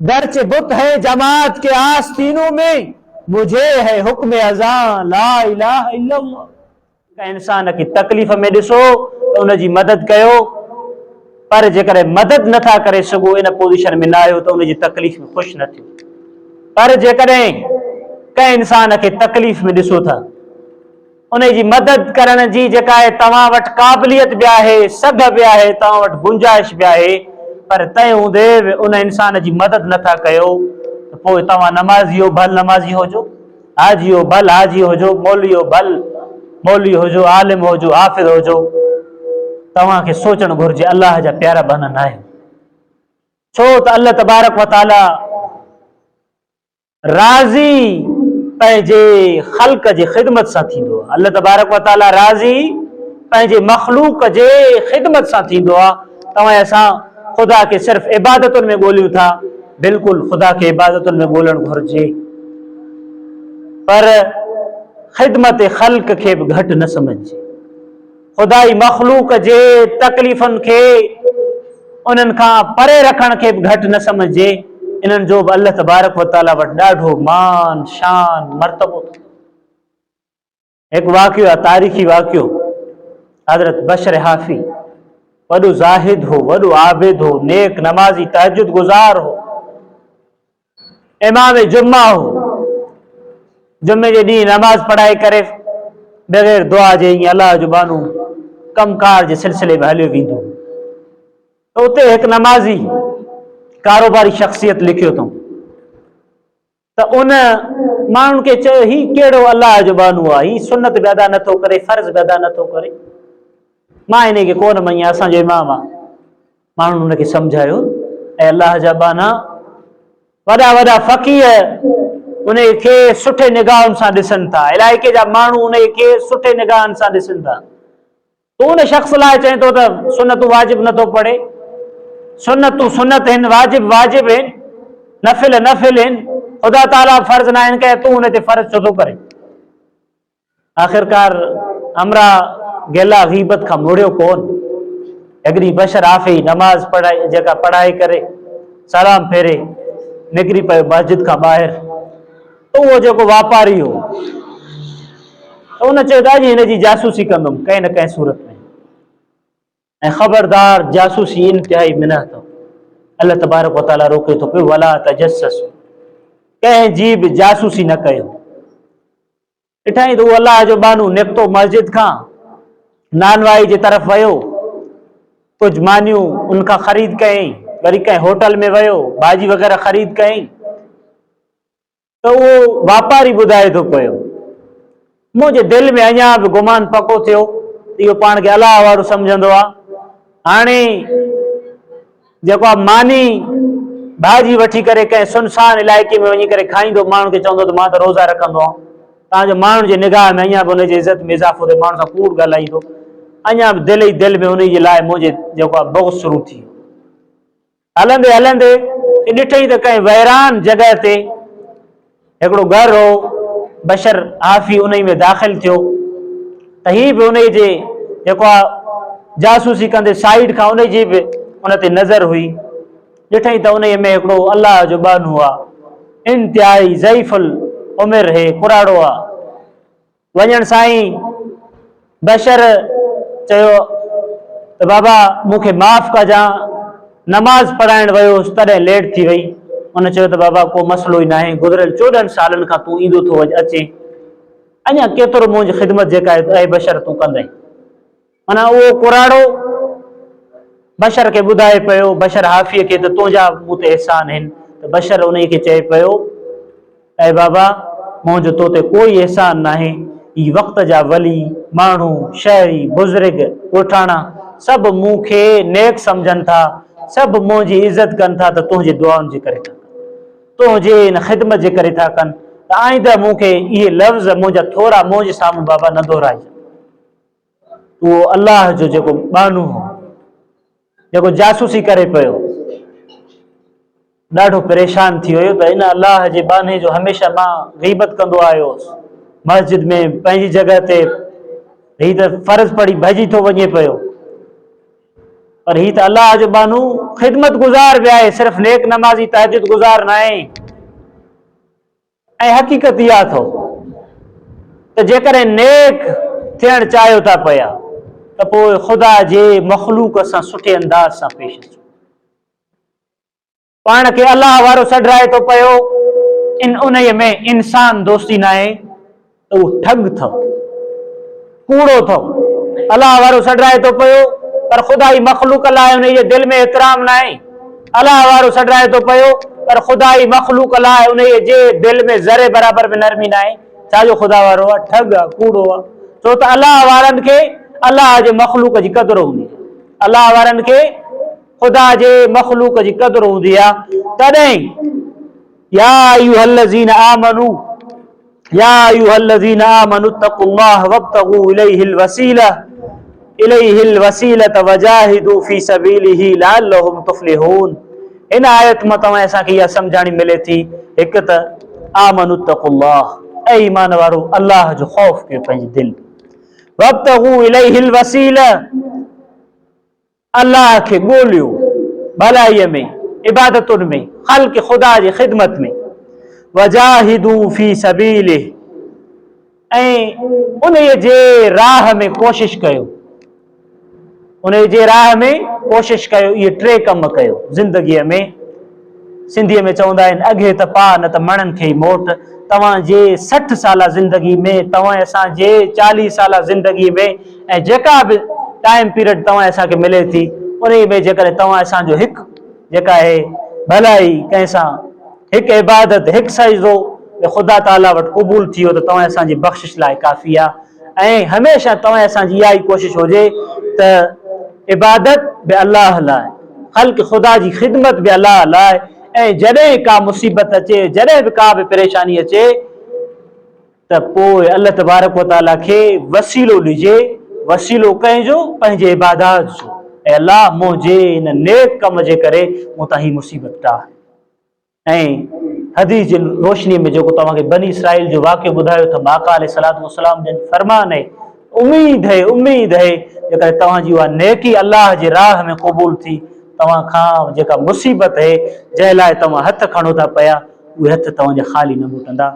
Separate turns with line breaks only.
दर्च बुत है जमात के आस्तीनों में, मुझे है हुक्म अज़ां ला इलाहा इल्लल्लाह। का इंसान की तकलीफ़ में ॾिसो त उन जी मदद कयो, पर जेकर मदद नथा करे सघो, इन पोज़ीशन में न आहियो त उन जी तकलीफ़ में ख़ुशि न थियो। पर जेकॾहिं कंहिं इंसान खे तकलीफ़ में ॾिसो था, उन जी मदद करण जी जेका आहे तव्हां वटि क़ाबिलियत बि आहे, सघ बि आहे, तव्हां वटि गुंजाइश बि आहे, पर तंहिं हूंदे बि उन इंसान जी मदद नथा कयो, त पोइ तव्हां नमाज़ी हो भल नमाज़ी हुजो, हाजी हो भल हाजी हुजो, मौलवी हो भल मौलवी हुजो, आलिम हुजो, हाफ़िज़ हुजो, तव्हांखे सोचणु घुरिजे अलाह जा प्यारा बहन न आहियो। छो त अल्लाह तबारक व ताला राज़ी पंहिंजे ख़ल्क़ जे ख़िदमत सां थींदो आहे। अल्लाह तबारक व ताला राज़ी पंहिंजे मख़लूक जे ख़िदमत सां थींदो आहे। तव्हां असां ख़ुदा खे सिर्फ़ इबादतुनि में ॻोल्हियूं था, बिल्कुलु ख़ुदा खे इबादतुनि में ॻोल्हणु घुरिजे, पर ख़िदमत ख़ल्क़ खे बि घटि न समझिजे। ख़ुदाई मख़लूक जे तकलीफ़ुनि खे उन्हनि खां परे रखण खे बि घटि न समझिजे। इन्हनि जो बि अल्लाह तबारक व ताला वटि ॾाढो मान शान मर्तबो। हिकु वाक़ियो आहे, तारीख़ी वाक़ियो। हज़रत बशर हाफ़ी वॾो ज़ाहिद हो, वॾो आबिद हो, नेक नमाज़ी तहज्जुद गुज़ार हो, इमाम जुम्मा हो। जुम्मे जे ॾींहुं नमाज़ पढ़ाए करे बग़ैर दुआ जे ईअं अलाह जो बानू कमकार जे सिलसिले में हलियो वेंदो। त उते हिकु नमाज़ी कारोबारी शख़्सियत लिखियो अथऊं त उन माण्हुनि खे चयो, ही कहिड़ो अलाह जो बानू आहे, ही सुनत बि अदा नथो करे, फ़र्ज़ बि अदा नथो करे, मां इन खे कोन मञा, असांजो इमाम आहे। माण्हुनि हुनखे सम्झायो, ऐं अलाह जा बाना वॾा वॾा फ़क़ीह उन खे सुठे निगाहनि सां ॾिसनि था, इलाइक़े जा माण्हू उन खे सुठे निगाहनि सां ॾिसनि था। तो उन शख़्स लाइ चए थो त सुनतूं वाजिब नथो पढ़े, सुनतूं सुनत आहिनि, वाजिब वाजिब आहिनि, नफ़िल नफ़िल आहिनि, ख़ुदा ताला फ़र्ज़ न आहिनि कया, तूं हुन ते फ़र्ज़ छो थो करे। आख़िरकार हमरा गेला ग़ीबत खां मुड़ियो कोन। हिकिड़ी बशर हाफ़ी नमाज़ पढ़ाई जेका पढ़ाए करे सलाम फेरे निकिरी पियो मस्जिद खां ॿाहिरि। त उहो जेको वापारी हो, त उन चयो त अॼु हिन जी जासूसी कंदुमि कंहिं न कंहिं सूरत में, ऐं ख़बरदार जासूसी इंतिहाई मिना अथव। अल्लाह तबारक व ताला रोके थो पियो, वला तजस्ससु, कंहिंजी बि जासूसी न कयो। ॾिठई त उहो अलाह जो बानू निकितो मस्जिद खां, नानवाई जे तरफ़ वियो, कुझु मानियूं उनखां ख़रीद कयईं, वरी कंहिं होटल में वियो, भाॼी वग़ैरह ख़रीद कयईं। त उहो वापारी ॿुधाए थो पियो, मुंहिंजे दिलि में अञा बि गुमान पको थियो, इहो पाण खे अलाह वारो सम्झंदो आहे। हाणे जेको आहे मानी भाॼी वठी करे कंहिं सुनसान इलाइक़े में वञी करे खाईंदो, माण्हू खे चवंदो त मां त रोज़ा रखंदो आहियां, तव्हांजो माण्हू जे निगाह में अञा बि हुनजी इज़त में इज़ाफ़ो थिए, माण्हू सां कूड़ ॻाल्हाईंदो, अञा बि दिलि ई दिलि में उन जे लाइ मुंहिंजे जेको आहे बुग़्ज़ शुरू थी। हलंदे हलंदे ॾिठई त कंहिं वैरान जॻह ते हिकिड़ो घरु हो, बशर हाफ़ी उन में दाख़िल थियो, त हीअ बि उन जे जेको आहे जासूसी कंदे साइड खां उन जी बि उन ते नज़र हुई। ॾिठई त उन में हिकिड़ो अलाह जो बानू आहे, इंतिहाई ज़ईफ़ुल उमिरि है, कुराड़ो आहे। वञण साईं बशर चयो त बाबा मूंखे माफ़ कजां, नमाज़ पढ़ाइण वियोसि तॾहिं लेट थी वई। उन चयो त बाबा को मसइलो ई न आहे, गुज़िरियल 14 सालनि खां तूं ईंदो थो अचे, अञा केतिरो मुंहिंजी ख़िदमत जेका आहे बशर तूं कंदई। माना उहो कुराड़ो बशर खे ॿुधाए पियो, बशर हाफ़ीअ खे, त तुंहिंजा मूं ते एहसान आहिनि। त बशर उन खे चए पियो, ऐं बाबा मुंहिंजो तो ते कोई एहसान न आहे, ही वक़्त जा वली माण्हू शहरी बुज़ुर्ग ॻोठाणा सभु मूंखे नेक सम्झनि था, सभु मुंहिंजी इज़त कनि था, त तुंहिंजी दुआउनि जे करे था, तुंहिंजे इन ख़िदमत जे करे था कनि। त आईंदा मूंखे इहे लफ़्ज़ मुंहिंजा थोरा मुंहिंजे साम्हूं बाबा न दोहराइजो। उहो अलाह जो जेको बानू हो, जेको जासूसी करे पियो, ॾाढो परेशान थी वियो त इन अलाह जे बाने जो हमेशह मां ग़ीबत कंदो आयो हुउसि, मस्जिद में पंहिंजी जॻह ते, हीअ त फ़र्ज़ पढ़ी भॼी थो वञे पियो। पर ही तो अल्लाह जो बानू खिदमत गुजार भी है, सिर्फ नेक नमाजी तहज्जुद गुजार ना है। ऐं हकीकत इहा थो त जेकॾहिं नेक थियण चाहियो था पिया त पोइ ख़ुदा जे मख़लूक सां सुठे अंदाज़ सां पेश अचो। पाण खे अलाह वारो सॾाए थो पियो, उन में इंसान दोस्ती न आहे त उहो ठग अथव, कूड़ो अथव। अलाह वारो सॾाए थो पियो पर ख़ुदा जी मख़लूक लाइ उन जे दिलि में एतिराम न आहे। अलाह वारो सॾाए थो पियो पर ख़ुदा जी मख़लूक लाइ उन जे दिलि में ज़रे बराबर में नरमी न आहे। छाजो ख़ुदा वारो आहे? ठग आहे, कूड़ो आहे। छो त अलाह वारनि खे अलाह जे मख़लूक जी क़दुरु हूंदी आहे, अलाह वारनि खे ख़ुदा जे मख़लूक जी क़दुरु हूंदी आहे। तॾहिं या अय्युहल्लज़ीना आमनू, या अय्युहल्लज़ीना आमनू तक़ुल्लाह वब्तगू इलैहिल वसीलत वजाहिदू फी सबीलिही लअल्लहुम तुफ़्लिहून। इन आयत में तव्हां असांखे इहा सम्झाणी मिले थी, हिकु त आमनू तक़ुल्लाह, ऐं ईमान वारो अल्लाह जो ख़ौफ़ कयो पंहिंजे दिलि। वब्तगू इलैहिल वसीला, अल्लाह खे ॻोल्हियो भलाईअ में, इबादतुनि में, ख़ल्क़ ख़ुदा जी ख़िदमत में। वजाहिदू फी सबीलिह, ऐं उन जे राह में कोशिश कयो, उन जे राह में कोशिश कयो। इहे टे कम कयो ज़िंदगीअ में। सिंधीअ में चवंदा आहिनि अॻे त पा न त मणनि खे ई मोट। तव्हांजे 60 साल ज़िंदगी में, तव्हां असांजे 40 साल ज़िंदगी में, ऐं जेका बि टाइम पीरियड तव्हां असांखे मिले थी उन में जेकॾहिं तव्हां असांजो हिकु जेका आहे भलाई कंहिंसां, हिकु इबादत, हिकु सजदो ख़ुदा ताला वटि क़बूल थी वियो त तव्हां असांजी बख़्शिश लाइ काफ़ी आहे। ऐं हमेशह तव्हां असांजी इहा ई कोशिशि हुजे त इबादत बि अलाह लाइ, ख़ल्क़ ख़ुदा जी ख़िदमत बि अलाह लाइ। ऐं जॾहिं का मुसीबत अचे, जॾहिं बि का बि परेशानी अचे त पोइ अल्लाह तबारक व तआला खे वसीलो ॾिजे। वसीलो कंहिंजो? पंहिंजे इबादत जो। ऐं अलाह मुंहिंजे इन नेक कम जे करे मूं तां ही मुसीबत टार। ऐं हदीस जी रोशनी में जेको तव्हांखे बनी इसराइल जो वाक़ियो ॿुधायो त आका अलैहिस्सलातु वस्सलाम जन फरमान आहे, उम्मीद है जेकॾहिं तव्हांजी उहा नेकी अलाह जे राह में क़बूल थी, तव्हां खां जेका मुसीबत आहे जंहिं लाइ तव्हां हथ खणो था पिया, उहे हथ तव्हांजा ख़ाली न मोटंदा।